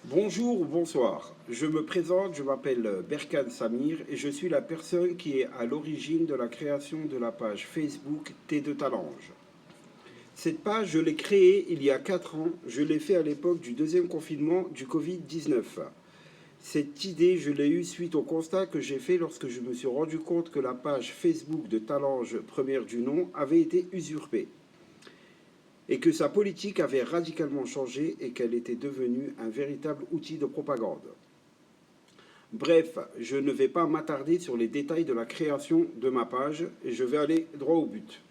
Bonjour ou bonsoir, je me présente, je m'appelle Berkane Samir et je suis la personne qui est à l'origine de la création de la page Facebook Thé de Talange. Cette page, je l'ai créée il y a 4 ans, je l'ai fait à l'époque du deuxième confinement du Covid-19. Cette idée, je l'ai eue suite au constat que j'ai fait lorsque je me suis rendu compte que la page Facebook de Talange, première du nom, avait été usurpée et que sa politique avait radicalement changé et qu'elle était devenue un véritable outil de propagande. Bref, je ne vais pas m'attarder sur les détails de la création de ma page et je vais aller droit au but.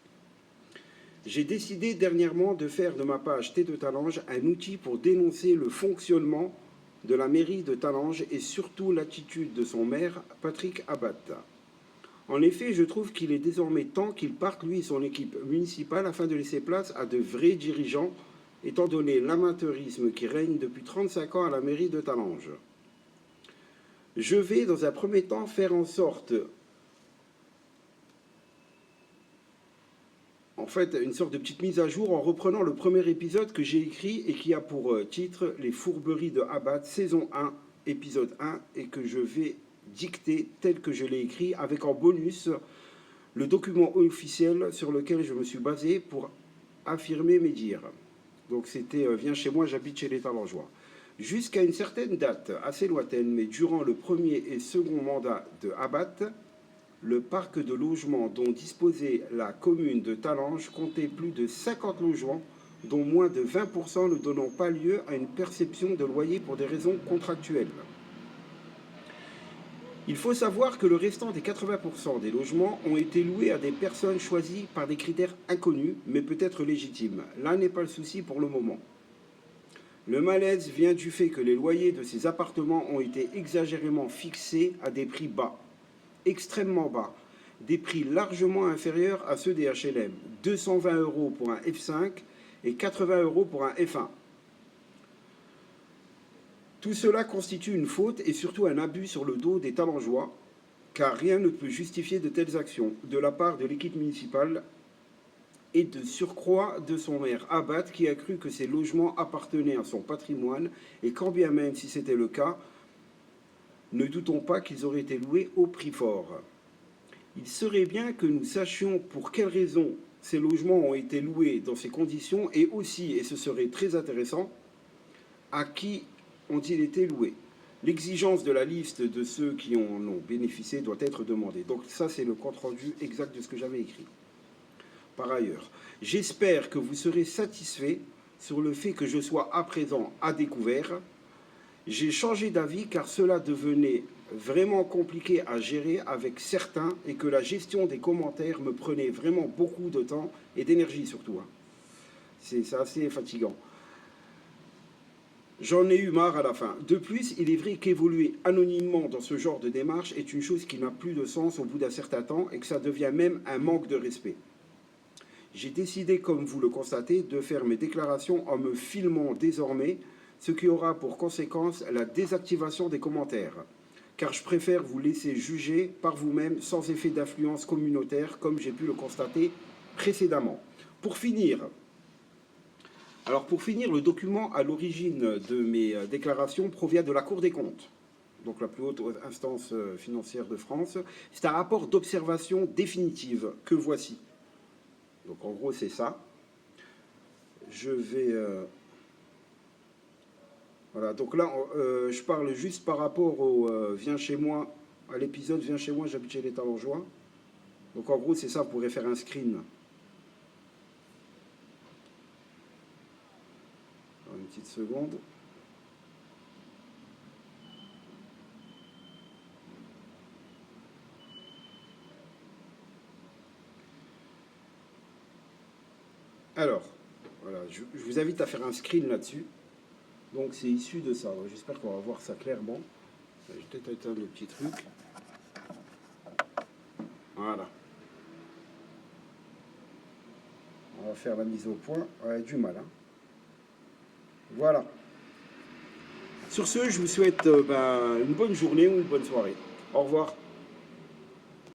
J'ai décidé dernièrement de faire de ma page Thé de Talange un outil pour dénoncer le fonctionnement de la mairie de Talange et surtout l'attitude de son maire, Patrick Abad. En effet, je trouve qu'il est désormais temps qu'il parte, lui et son équipe municipale, afin de laisser place à de vrais dirigeants, étant donné l'amateurisme qui règne depuis 35 ans à la mairie de Talange. Je vais, dans un premier temps, faire en sorte, une sorte de petite mise à jour en reprenant le premier épisode que j'ai écrit et qui a pour titre « Les fourberies de Abad, saison 1, épisode 1 » et que je vais dicté tel que je l'ai écrit, avec en bonus le document officiel sur lequel je me suis basé pour affirmer mes dires. Donc c'était viens chez moi, j'habite chez les Talangeois. Jusqu'à une certaine date assez lointaine, mais durant le premier et second mandat de Abad, le parc de logements dont disposait la commune de Talange comptait plus de 50 logements, dont moins de 20% ne donnant pas lieu à une perception de loyer pour des raisons contractuelles. Il faut savoir que le restant des 80% des logements ont été loués à des personnes choisies par des critères inconnus, mais peut-être légitimes. Là n'est pas le souci pour le moment. Le malaise vient du fait que les loyers de ces appartements ont été exagérément fixés à des prix bas, extrêmement bas, des prix largement inférieurs à ceux des HLM, 220 € pour un F5 et 80 € pour un F1. Tout cela constitue une faute et surtout un abus sur le dos des Talangeois, car rien ne peut justifier de telles actions de la part de l'équipe municipale et de surcroît de son maire Abad qui a cru que ces logements appartenaient à son patrimoine et quand bien même si c'était le cas, ne doutons pas qu'ils auraient été loués au prix fort. Il serait bien que nous sachions pour quelles raisons ces logements ont été loués dans ces conditions et aussi, et ce serait très intéressant, à qui ont-ils été loués. L'exigence de la liste de ceux qui en ont bénéficié doit être demandée. Donc ça, c'est le compte-rendu exact de ce que j'avais écrit. Par ailleurs, j'espère que vous serez satisfait sur le fait que je sois à présent à découvert. J'ai changé d'avis car cela devenait vraiment compliqué à gérer avec certains et que la gestion des commentaires me prenait vraiment beaucoup de temps et d'énergie surtout. C'est assez fatigant. J'en ai eu marre à la fin. De plus, il est vrai qu'évoluer anonymement dans ce genre de démarche est une chose qui n'a plus de sens au bout d'un certain temps et que ça devient même un manque de respect. J'ai décidé, comme vous le constatez, de faire mes déclarations en me filmant désormais, ce qui aura pour conséquence la désactivation des commentaires, car je préfère vous laisser juger par vous-même sans effet d'influence communautaire, comme j'ai pu le constater précédemment. Pour finir, le document à l'origine de mes déclarations provient de la Cour des comptes, donc la plus haute instance financière de France. C'est un rapport d'observation définitive que voici. Donc en gros, c'est ça. Je vais... Voilà, donc là, je parle juste par rapport au Viens chez moi, à l'épisode Viens chez moi, j'habite chez les Talangeois. Donc en gros, c'est ça, vous pourrez faire un screen. Une petite seconde. Alors, voilà, je vous invite à faire un screen là-dessus. Donc c'est issu de ça. J'espère qu'on va voir ça clairement. Je vais peut-être éteindre le petit truc. Voilà. On va faire la mise au point. Ouais, du mal. Hein. Voilà. Sur ce, je vous souhaite une bonne journée ou une bonne soirée. Au revoir.